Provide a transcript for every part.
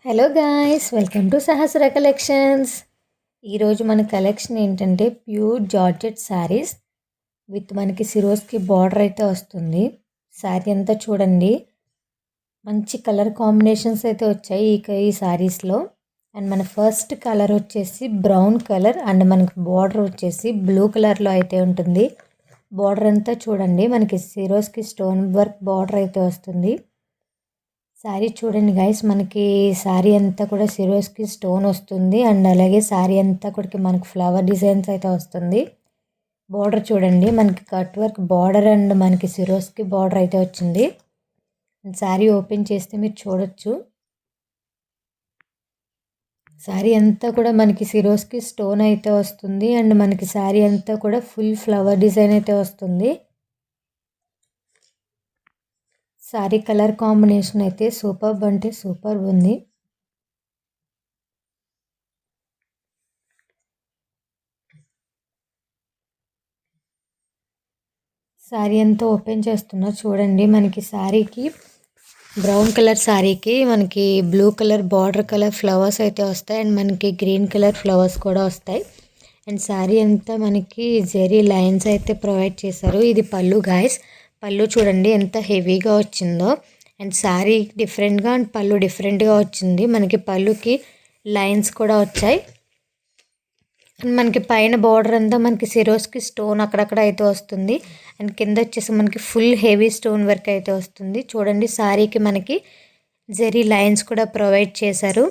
Hello guys, welcome to Sahasra collections. ఈరోజు మన collection ఏంటంటే ప్యూర్ జార్జెట్ శారీస్ విత్ మనకి సిరోస్కి బార్డర్ అయితే వస్తుంది. శారీ అంతా చూడండి, మంచి కలర్ కాంబినేషన్స్ అయితే వచ్చాయి ఈ శారీస్లో. అండ్ మన ఫస్ట్ కలర్ వచ్చేసి బ్రౌన్ కలర్ అండ్ మనకి బార్డర్ వచ్చేసి బ్లూ కలర్లో అయితే ఉంటుంది. బార్డర్ అంతా చూడండి, మనకి సిరోస్కి స్టోన్ వర్క్ బార్డర్ అయితే వస్తుంది. శారీ చూడండి గైస్, మనకి శారీ అంతా కూడా సిరోస్కి స్టోన్ వస్తుంది అండ్ అలాగే శారీ అంతా కూడా మనకి ఫ్లవర్ డిజైన్స్ అయితే వస్తుంది. బార్డర్ చూడండి, మనకి కట్ వర్క్ బార్డర్ అండ్ మనకి సిరోస్కి బార్డర్ అయితే వచ్చింది. శారీ ఓపెన్ చేస్తే మీరు చూడొచ్చు, శారీ అంతా కూడా మనకి సిరోస్కి స్టోన్ అయితే వస్తుంది అండ్ మనకి శారీ అంతా కూడా ఫుల్ ఫ్లవర్ డిజైన్ అయితే వస్తుంది. శారీ కలర్ కాంబినేషన్ అయితే సూపర్ అంటే సూపర్ ఉంది. శారీ అంతా ఓపెన్ చేస్తున్నా చూడండి, మనకి శారీకి బ్రౌన్ కలర్ శారీకి మనకి blue colour border colour flowers అయితే వస్తాయి అండ్ మనకి గ్రీన్ కలర్ ఫ్లవర్స్ కూడా వస్తాయి. అండ్ శారీ అంతా మనకి జెరీ లైన్స్ అయితే ప్రొవైడ్ చేశారు. ఇది పళ్ళు గాయస్, పళ్ళు చూడండి ఎంత హెవీగా వచ్చిందో. అండ్ శారీ డిఫరెంట్గా అండ్ పళ్ళు డిఫరెంట్గా వచ్చింది. మనకి పళ్ళుకి లైన్స్ కూడా వచ్చాయి అండ్ మనకి పైన బార్డర్ అంతా మనకి సిరోస్కి స్టోన్ అక్కడక్కడ అయితే వస్తుంది అండ్ కింద వచ్చేసి మనకి ఫుల్ హెవీ స్టోన్ వర్క్ అయితే వస్తుంది. చూడండి, శారీకి మనకి జెరీ లైన్స్ కూడా ప్రొవైడ్ చేశారు.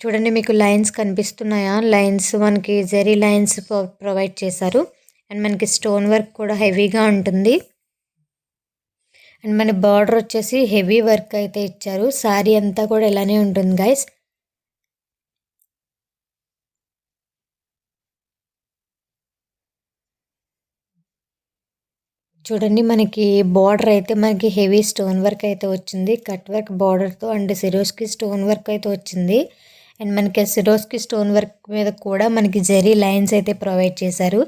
చూడండి, మీకు లైన్స్ కనిపిస్తున్నాయా? లైన్స్ మనకి జెరీ లైన్స్ ప్రొవైడ్ చేశారు అండ్ మనకి స్టోన్ వర్క్ కూడా హెవీగా ఉంటుంది అండ్ మన బార్డర్ వచ్చేసి హెవీ వర్క్ అయితే ఇచ్చారు. శారీ అంతా కూడా ఇలానే ఉంటుంది గైస్. చూడండి, మనకి బార్డర్ అయితే మనకి హెవీ స్టోన్ వర్క్ అయితే వచ్చింది, కట్ వర్క్ బార్డర్తో అండ్ సిరోస్కి స్టోన్ వర్క్ అయితే వచ్చింది అండ్ మనకి సిరోస్కి స్టోన్ వర్క్ మీద కూడా మనకి జెరీ లైన్స్ అయితే ప్రొవైడ్ చేశారు.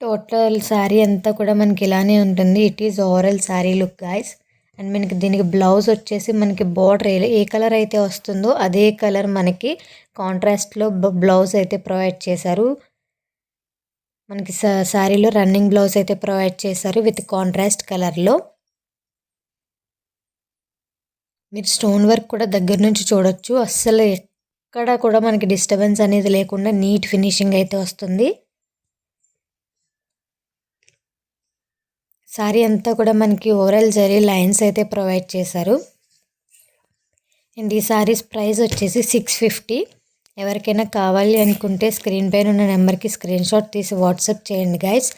టోటల్ శారీ అంతా కూడా మనకి ఇలానే ఉంటుంది. It is overall sari look guys. And మనకి దీనికి బ్లౌజ్ వచ్చేసి మనకి బార్డర్ ఏ కలర్ అయితే వస్తుందో అదే కలర్ మనకి కాంట్రాస్ట్లో బ్లౌజ్ అయితే ప్రొవైడ్ చేశారు. మనకి శారీలో రన్నింగ్ బ్లౌజ్ అయితే ప్రొవైడ్ చేశారు విత్ కాంట్రాస్ట్ కలర్లో. మీరు స్టోన్ వర్క్ కూడా దగ్గర నుంచి చూడొచ్చు, అస్సలు ఎక్కడ కూడా మనకి డిస్టర్బెన్స్ అనేది లేకుండా నీట్ ఫినిషింగ్ అయితే వస్తుంది. శారీ అంతా కూడా మనకి ఓవరాల్ జరీ లైన్స్ అయితే ప్రొవైడ్ చేశారు అండ్ ఈ శారీస్ ప్రైస్ వచ్చేసి 650. ఎవరికైనా కావాలి అనుకుంటే స్క్రీన్ పైన ఉన్న నెంబర్కి స్క్రీన్ షాట్ తీసి వాట్సాప్ చేయండి గైస్.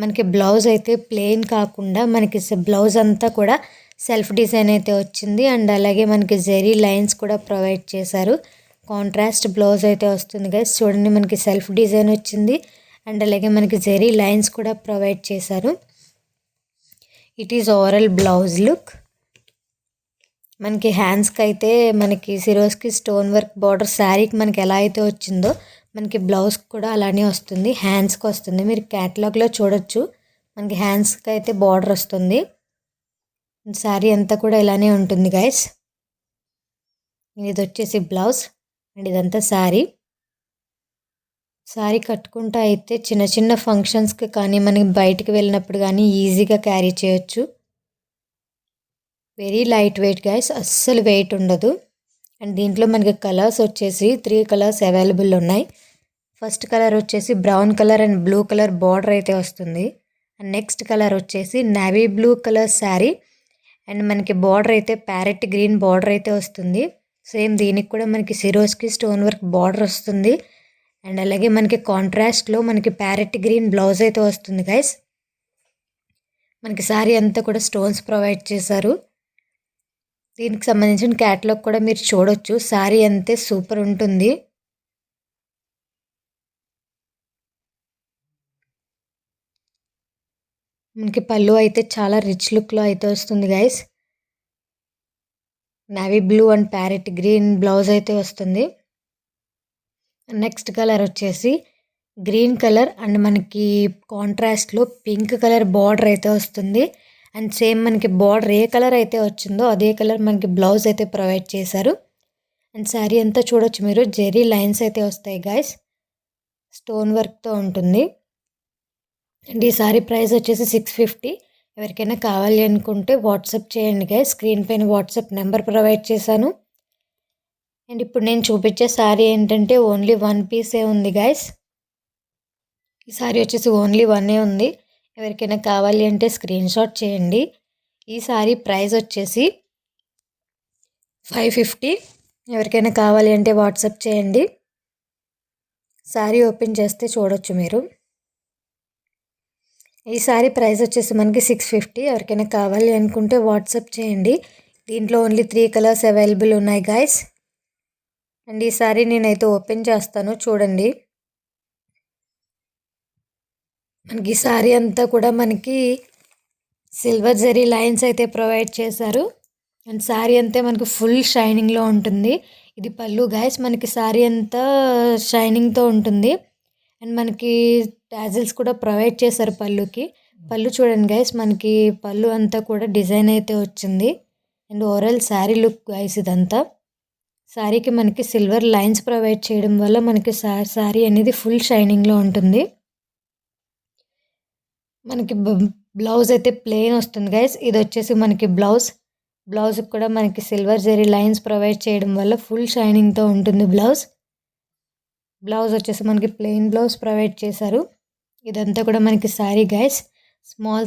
మనకి బ్లౌజ్ అయితే ప్లెయిన్ కాకుండా మనకి బ్లౌజ్ అంతా కూడా సెల్ఫ్ డిజైన్ అయితే వచ్చింది అండ్ అలాగే మనకి జెరీ లైన్స్ కూడా ప్రొవైడ్ చేశారు. కాంట్రాస్ట్ బ్లౌజ్ అయితే వస్తుంది గైస్. చూడండి, మనకి సెల్ఫ్ డిజైన్ వచ్చింది అండ్ అలాగే మనకి జెరీ లైన్స్ కూడా ప్రొవైడ్ చేశారు. It is overall blouse look. మనకి హ్యాండ్స్కి అయితే మనకి సిరోస్కి స్టోన్ వర్క్ బార్డర్ శారీకి మనకి ఎలా అయితే వచ్చిందో మనకి బ్లౌజ్ కూడా అలానే వస్తుంది, హ్యాండ్స్కి వస్తుంది. మీరు క్యాటలాగ్లో చూడొచ్చు, మనకి హ్యాండ్స్కి అయితే బార్డర్ వస్తుంది. శారీ అంతా కూడా ఇలానే ఉంటుంది గైస్. ఇది వచ్చేసి బ్లౌజ్ అండ్ ఇదంతా శారీ. శారీ కట్టుకుంటా అయితే చిన్న చిన్న ఫంక్షన్స్కి కానీ మనకి బయటికి వెళ్ళినప్పుడు కానీ ఈజీగా క్యారీ చేయొచ్చు. వెరీ లైట్ వెయిట్ గైస్, అస్సలు వెయిట్ ఉండదు. అండ్ దీంట్లో మనకి కలర్స్ వచ్చేసి 3 కలర్స్ అవైలబుల్ ఉన్నాయి. ఫస్ట్ కలర్ వచ్చేసి brown colour and blue colour border అయితే వస్తుంది అండ్ నెక్స్ట్ కలర్ వచ్చేసి navy blue colour sari and మనకి బార్డర్ అయితే ప్యారెట్ గ్రీన్ బార్డర్ అయితే వస్తుంది. సేమ్ దీనికి కూడా మనకి సిరోస్కి స్టోన్ వర్క్ బార్డర్ వస్తుంది అండ్ అలాగే మనకి కాంట్రాస్ట్లో మనకి ప్యారెట్ గ్రీన్ బ్లౌజ్ అయితే వస్తుంది గైస్. మనకి శారీ అంతా కూడా స్టోన్స్ ప్రొవైడ్ చేశారు. దీనికి సంబంధించిన క్యాటలాగ్ కూడా మీరు చూడొచ్చు. శారీ అంతే సూపర్ ఉంటుంది. మనకి పళ్ళు అయితే చాలా రిచ్ లుక్లో అయితే వస్తుంది guys. Navy blue and parrot green blouse అయితే వస్తుంది. నెక్స్ట్ కలర్ వచ్చేసి గ్రీన్ కలర్ అండ్ మనకి కాంట్రాస్ట్లో పింక్ కలర్ బార్డర్ అయితే వస్తుంది అండ్ సేమ్ మనకి బార్డర్ ఏ కలర్ అయితే వచ్చిందో అదే కలర్ మనకి బ్లౌజ్ అయితే ప్రొవైడ్ చేశారు. అండ్ శారీ అంతా చూడొచ్చు మీరు, జెరీ లైన్స్ అయితే వస్తాయి గైస్, స్టోన్ వర్క్తో ఉంటుంది. అండ్ ఈ సారీ ప్రైస్ వచ్చేసి 650. ఎవరికైనా కావాలి అనుకుంటే వాట్సాప్ చేయండి గైస్, స్క్రీన్ పైన వాట్సాప్ నెంబర్ ప్రొవైడ్ చేశాను. అండ్ ఇప్పుడు నేను చూపించే సారీ ఏంటంటే ఓన్లీ 1 పీసే ఉంది గైస్. ఈ సారీ వచ్చేసి ఓన్లీ 1 ఉంది. ఎవరికైనా కావాలి అంటే స్క్రీన్ షాట్ చేయండి. ఈ సారీ ప్రైస్ వచ్చేసి 550. ఎవరికైనా కావాలి అంటే వాట్సాప్ చేయండి. సారీ ఓపెన్ చేస్తే చూడొచ్చు మీరు. ఈ సారీ ప్రైస్ వచ్చేసి మనకి 650. ఎవరికైనా కావాలి అనుకుంటే వాట్సాప్ చేయండి. దీంట్లో ఓన్లీ 3 కలర్స్ అవైలబుల్ ఉన్నాయి గైస్. అండ్ ఈ సారీ నేనైతే ఓపెన్ చేస్తాను చూడండి. మనకి సారీ అంతా కూడా మనకి సిల్వర్ జరీ లైన్స్ అయితే ప్రొవైడ్ చేశారు. అండ్ సారీ అంతా మనకి ఫుల్ షైనింగ్లో ఉంటుంది. ఇది పళ్ళు గైస్, మనకి సారీ అంతా షైనింగ్తో ఉంటుంది. అండ్ మనకి టాజిల్స్ కూడా ప్రొవైడ్ చేశారు పళ్ళుకి. పళ్ళు చూడండి గైస్, మనకి పళ్ళు అంతా కూడా డిజైన్ అయితే వచ్చింది. And overall sari look guys ఇదంతా. శారీకి మనకి సిల్వర్ లైన్స్ ప్రొవైడ్ చేయడం వల్ల మనకి శారీ అనేది ఫుల్ షైనింగ్లో ఉంటుంది. మనకి బ్లౌజ్ అయితే ప్లెయిన్ వస్తుంది గైస్. ఇది వచ్చేసి మనకి బ్లౌజ్కి కూడా మనకి సిల్వర్ జరీ లైన్స్ ప్రొవైడ్ చేయడం వల్ల ఫుల్ షైనింగ్తో ఉంటుంది బ్లౌజ్ వచ్చేసి మనకి ప్లెయిన్ బ్లౌజ్ ప్రొవైడ్ చేశారు. ఇదంతా కూడా మనకి శారీ గైస్,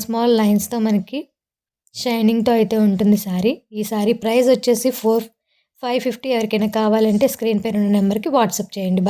స్మాల్ లైన్స్తో మనకి షైనింగ్తో అయితే ఉంటుంది శారీ. ఈ శారీ ప్రైస్ వచ్చేసి 550. ఎవరికైనా కావాలంటే స్క్రీన్ పైన ఉన్న నెంబర్కి వాట్సాప్ చేయండి.